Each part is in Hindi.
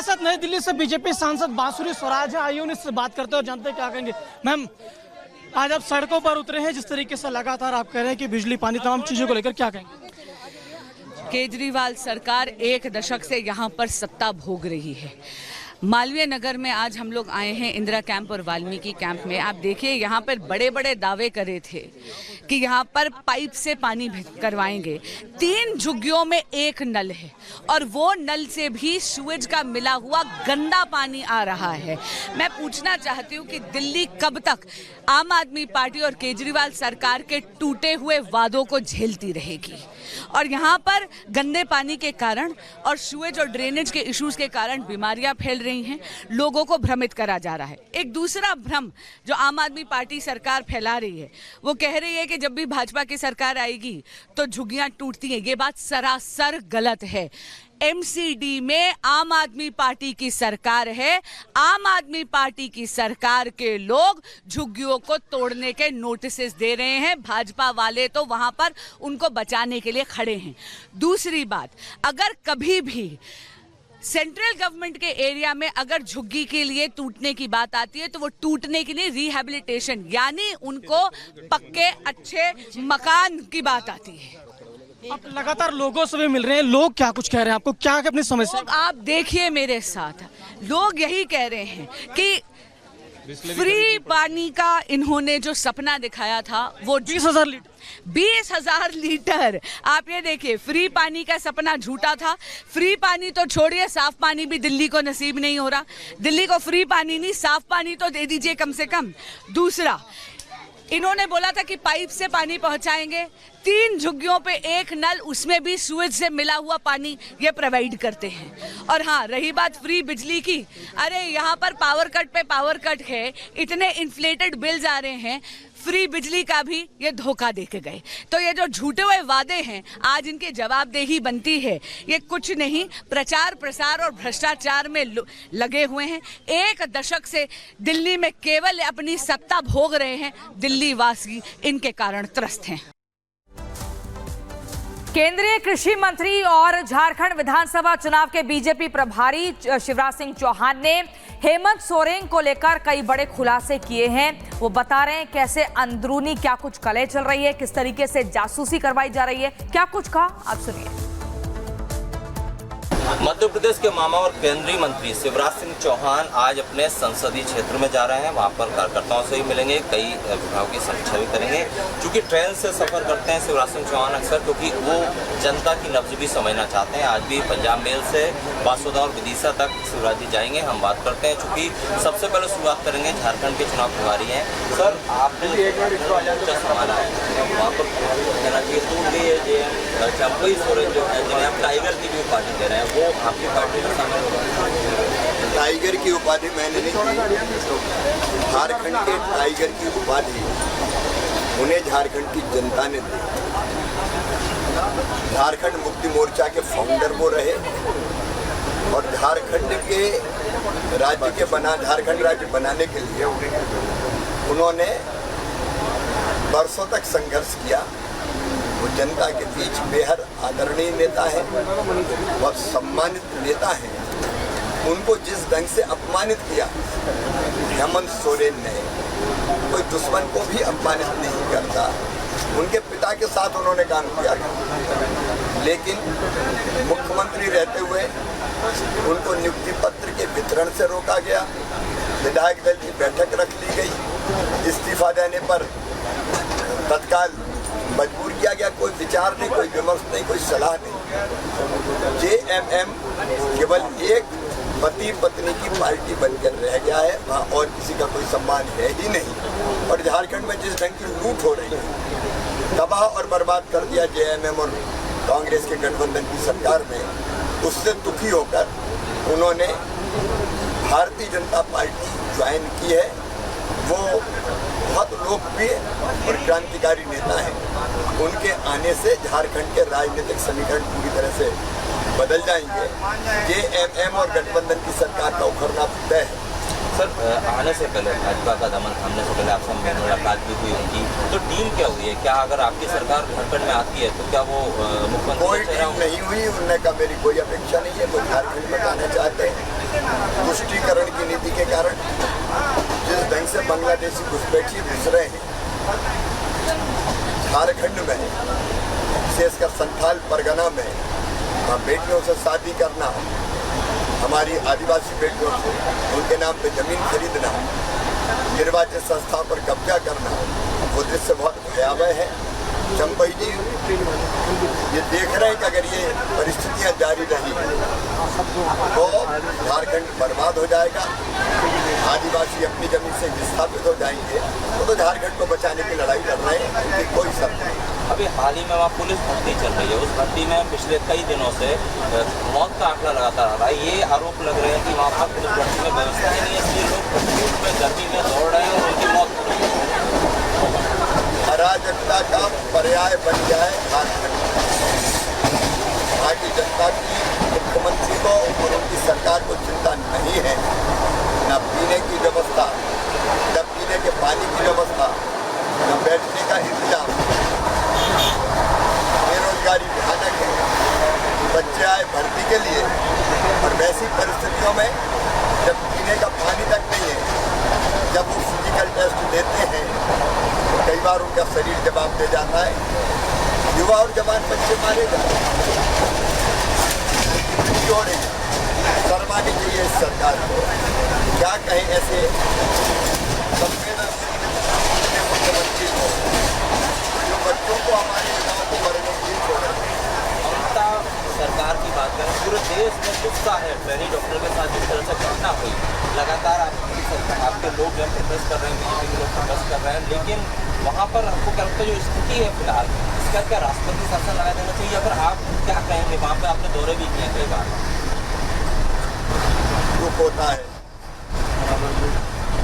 साथ नई दिल्ली से बीजेपी सांसद बांसुरी स्वराज है, आइए उनसे बात करते हैं और जानते हैं क्या कहेंगे। मैम, आज आप सड़कों पर उतरे हैं, जिस तरीके से लगातार आप कह रहे हैं कि बिजली पानी तमाम चीजों को लेकर, क्या कहेंगे? केजरीवाल सरकार एक दशक से यहाँ पर सत्ता भोग रही है। मालवीय नगर में आज हम लोग आए हैं, इंदिरा कैंप और वाल्मीकि कैंप में। आप देखिए, यहाँ पर बड़े बड़े दावे करे थे कि यहाँ पर पाइप से पानी करवाएंगे। 3 झुग्गियों में एक नल है और वो नल से भी सूएज का मिला हुआ गंदा पानी आ रहा है। मैं पूछना चाहती हूँ कि दिल्ली कब तक आम आदमी पार्टी और केजरीवाल सरकार के टूटे हुए वादों को झेलती रहेगी? और यहाँ पर गंदे पानी के कारण और सूएज और ड्रेनेज के इश्यूज के कारण बीमारियां फैल रही हैं, लोगों को भ्रमित करा जा रहा है। एक दूसरा भ्रम जो आम आदमी पार्टी सरकार फैला रही है, वो कह रही है कि जब भी भाजपा की सरकार आएगी तो झुग्गियां टूटती हैं। ये बात सरासर गलत है। एमसीडी में आम आदमी पार्टी की सरकार है। आम आदमी पार्टी की सरकार के लोग झुग्गियों को तोड़ने के नोटिसेस दे रहे हैं। भाजपा वाले तो वहां पर उनको बचाने के लिए खड़े हैं। दूसरी बात, अगर कभी भी सेंट्रल गवर्नमेंट के एरिया में अगर झुग्गी के लिए टूटने की बात आती है तो वो टूटने के लिए रिहैबिलिटेशन यानी उनको पक्के अच्छे मकान की बात आती है। आप लगातार लोगों से भी मिल रहे हैं, लोग क्या कुछ कह रहे हैं आपको, क्या अपनी समस्या? आप देखिए मेरे साथ, लोग यही कह रहे हैं कि फ्री पानी का इन्होंने जो सपना दिखाया था वो 20,000 लीटर 20,000 लीटर। आप ये देखिए, फ्री पानी का सपना झूठा था। फ्री पानी तो छोड़िए, साफ पानी भी दिल्ली को नसीब नहीं हो रहा। दिल्ली को फ्री पानी नहीं, साफ पानी तो दे दीजिए कम से कम। दूसरा, इन्होंने बोला था कि पाइप से पानी पहुंचाएंगे। 3 झुग्गियों पे एक नल, उसमें भी सूएज से मिला हुआ पानी ये प्रोवाइड करते हैं। और हाँ, रही बात फ्री बिजली की, अरे यहाँ पर पावर कट पे पावर कट है, इतने इन्फ्लेटेड बिल्स आ रहे हैं। फ्री बिजली का भी ये धोखा दे के गए। तो ये जो झूठे हुए वादे हैं, आज इनकी जवाबदेही बनती है। ये कुछ नहीं, प्रचार प्रसार और भ्रष्टाचार में लगे हुए हैं। एक दशक से दिल्ली में केवल अपनी सत्ता भोग रहे हैं। दिल्ली वासी इनके कारण त्रस्त हैं। केंद्रीय कृषि मंत्री और झारखंड विधानसभा चुनाव के बीजेपी प्रभारी शिवराज सिंह चौहान ने हेमंत सोरेन को लेकर कई बड़े खुलासे किए हैं। वो बता रहे हैं कैसे अंदरूनी क्या कुछ कलह चल रही है, किस तरीके से जासूसी करवाई जा रही है, क्या कुछ कहा, आप सुनिए। मध्य प्रदेश के मामा और केंद्रीय मंत्री शिवराज सिंह चौहान आज अपने संसदीय क्षेत्र में जा रहे हैं। वहां पर कार्यकर्ताओं से भी मिलेंगे, कई विभागों की समीक्षा भी करेंगे। क्योंकि ट्रेन से सफर करते हैं शिवराज सिंह चौहान अक्सर, क्योंकि वो जनता की नब्ज भी समझना चाहते हैं। आज भी पंजाब मेल से बासुदा और विदिशा तक शिवराज जी जाएंगे। हम बात करते हैं, चूँकि सबसे पहले शुरुआत करेंगे झारखंड के चुनाव प्रभारी हैं। सर, आपने संभाला है, वहाँ पर कहना चाहिए चंपई सोरेन जो है, जिन्हें आप टाइगर की भी उपाधि दे रहे हैं, वो आपकी पार्टी में शामिल होगा? टाइगर की उपाधि मैंने नहीं दी। झारखंड के टाइगर की उपाधि उन्हें झारखंड की जनता ने दी। झारखंड मुक्ति मोर्चा के फाउंडर वो रहे और झारखंड राज्य बनाने के लिए उन्होंने बरसों तक संघर्ष किया। वो जनता के बीच बेहद आदरणीय नेता है, बहुत सम्मानित नेता है। उनको जिस ढंग से अपमानित किया हेमंत सोरेन ने, कोई दुश्मन को भी अपमानित नहीं करता। उनके पिता के साथ उन्होंने काम किया था, लेकिन मुख्यमंत्री रहते हुए उनको नियुक्ति पत्र के वितरण से रोका गया। विधायक दल की बैठक रख ली गई। इस्तीफा देने पर तत्काल मजबूर किया गया। कोई विचार नहीं, कोई विमर्श नहीं, कोई सलाह नहीं। जेएमएम केवल एक पति पत्नी की पार्टी बनकर रह गया है, वहाँ और किसी का कोई सम्मान है ही नहीं। और झारखंड में जिस ढंग की लूट हो रही है, तबाह और बर्बाद कर दिया जेएमएम और कांग्रेस के गठबंधन की सरकार में, उससे दुखी होकर उन्होंने भारतीय जनता पार्टी ज्वाइन की है। वो बहुत लोकप्रिय और क्रांतिकारी नेता हैं। उनके आने से झारखंड के राजनीतिक समीकरण पूरी तरह से बदल जाएंगे। जेएमएम और गठबंधन की सरकार का उखड़ना तय है। सर, आने से पहले भाजपा का दमन थामने से पहले आपसे मुलाकात भी हुई होगी, तो डील क्या हुई है? क्या अगर आपकी सरकार झारखंड में आती है तो क्या वो मुख्यमंत्री? कोई डील नहीं हुई। उन्होंने कहा मेरी कोई अपेक्षा नहीं है, वो झारखंड में आना चाहते हैं। तुष्टीकरण की नीति के कारण जिस ढंग से बांग्लादेशी घुसपैठी घुस रहे हैं, झारखंड में विशेषकर संथाल परगना में वहाँ बेटियों से शादी करना, हमारी आदिवासी बेटियों से उनके नाम पे जमीन खरीदना, निर्वाचित संस्थाओं पर कब्जा करना, वो दृश्य बहुत भयावह है। चंपई जी ये देख रहे हैं कि अगर ये परिस्थितियां जारी रही तो झारखंड बर्बाद हो जाएगा, आदिवासी अपनी जमीन से विस्थापित हो जाएंगे। तो झारखंड को बचाने की लड़ाई लड़ रहे हैं, उनकी कोई शर्त नहीं। अभी हाल ही में वहाँ पुलिस भर्ती चल रही है, उस भर्ती में पिछले कई दिनों से मौत का आंकड़ा लगातार आ रहा है। ये आरोप लग रहे हैं कि वहाँ पर पुलिस भर्ती में व्यवस्था ही नहीं है, इसलिए लोग धूप में गर्मी में दौड़ रहे हैं और उनकी मौत हो रही है। अराजकता का पर्याय बन जाए झारखंड। भारतीय जनता की मुख्यमंत्री को और उनकी सरकार को चिंता नहीं है, न पीने की व्यवस्था, न पीने के पानी की व्यवस्था, न बैठने का इंतजाम। बेरोजगारी भयानक है, बच्चे आए भर्ती के लिए और वैसी परिस्थितियों में जब पीने का पानी तक नहीं है, जब वो फिजिकल टेस्ट देते हैं तो कई बार उनका शरीर जवाब दे जाता है। युवा और जवान बच्चे मारे जाते हैं, शर्मानी चाहिए इस सरकार को। क्या कहें ऐसे संवेदनशील मुख्यमंत्री को जो बच्चों को, हमारे युवाओं को मरने के लिए छोड़ रहे हैं। ममता सरकार की बात करें, पूरे देश में गुस्सा है ट्रेनी डॉक्टर के साथ जिस तरह से घटना हुई। लगातार आपके लोग जो प्रोटेस्ट कर रहे हैं, बीजेपी के लोग प्रोटेस्ट कर रहे हैं, लेकिन वहाँ पर आपको क्या लगता है जो स्थिति है फिलहाल, इसका क्या राष्ट्रपति शासन लगा देना चाहिए? अगर आप क्या कहेंगे, वहाँ पे आपने दौरे भी किए कई बार। दुख होता है,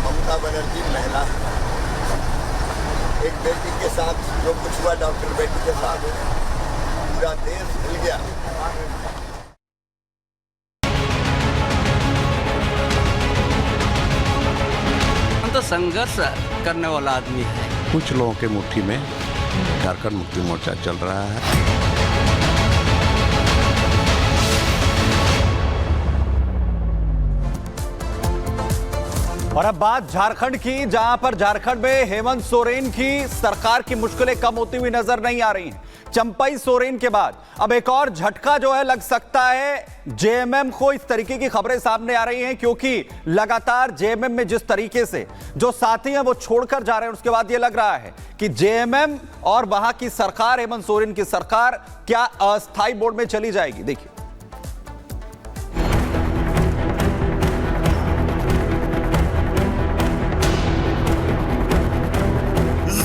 ममता बनर्जी महिला है, एक बेटी के साथ जो कुछ हुआ डॉक्टर बेटी के साथ, पूरा देश हिल गया। तो संघर्ष करने वाला आदमी है। कुछ लोगों के मुट्ठी में झारखंड मुक्ति मोर्चा चल रहा है। और अब बात झारखंड की, जहां पर झारखंड में हेमंत सोरेन की सरकार की मुश्किलें कम होती हुई नजर नहीं आ रही हैं। चंपई सोरेन के बाद अब एक और झटका जो है लग सकता है जेएमएम को। इस तरीके की खबरें सामने आ रही हैं क्योंकि लगातार जेएमएम में जिस तरीके से जो साथी हैं वो छोड़कर जा रहे हैं, उसके बाद ये लग रहा है कि जेएमएम और वहां की सरकार, हेमंत सोरेन की सरकार, क्या अस्थायी बोर्ड में चली जाएगी। देखिए,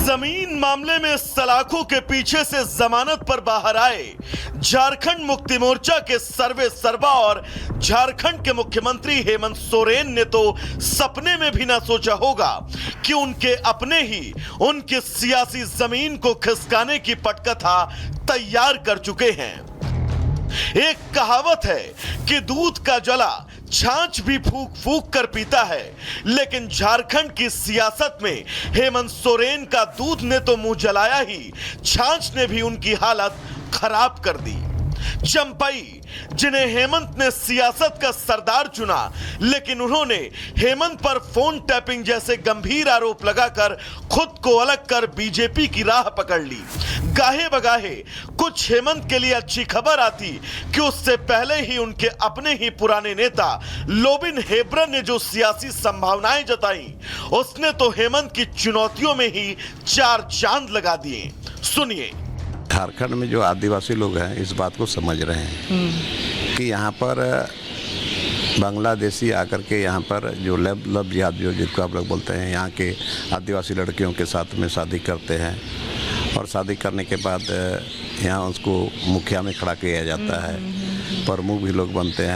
जमीन मामले में सलाखों के पीछे से जमानत पर बाहर आए झारखंड मुक्ति मोर्चा के सर्वे सर्वा और झारखंड के मुख्यमंत्री हेमंत सोरेन ने तो सपने में भी ना सोचा होगा कि उनके अपने ही उनकी सियासी जमीन को खिसकाने की पटकथा तैयार कर चुके हैं। एक कहावत है कि दूध का जला छाछ भी फूक फूक कर पीता है, लेकिन झारखंड की सियासत में हेमंत सोरेन का दूध ने तो मुंह जलाया ही, छाछ ने भी उनकी हालत खराब कर दी। चंपई, जिन्हें हेमंत ने सियासत का सरदार चुना, लेकिन उन्होंने हेमंत पर फोन टैपिंग जैसे गंभीर आरोप लगाकर खुद को अलग कर बीजेपी की राह पकड़ ली। गाहे बगाहे कुछ हेमंत के लिए अच्छी खबर आती कि उससे पहले ही उनके अपने ही पुराने नेता लोबिन हेब्रन ने जो सियासी संभावनाएं जताई, उसने तो हेमंत की चुनौतियों में ही चार चांद लगा दिए। सुनिए। झारखंड में जो आदिवासी लोग हैं इस बात को समझ रहे हैं कि यहाँ पर बांग्लादेशी आकर के यहाँ पर जो लव जिहाद जो जिसको आप लोग बोलते हैं, यहाँ के आदिवासी लड़कियों के साथ में शादी करते हैं और शादी करने के बाद यहाँ उसको मुखिया में खड़ा किया जाता है, प्रमुख भी लोग बनते हैं।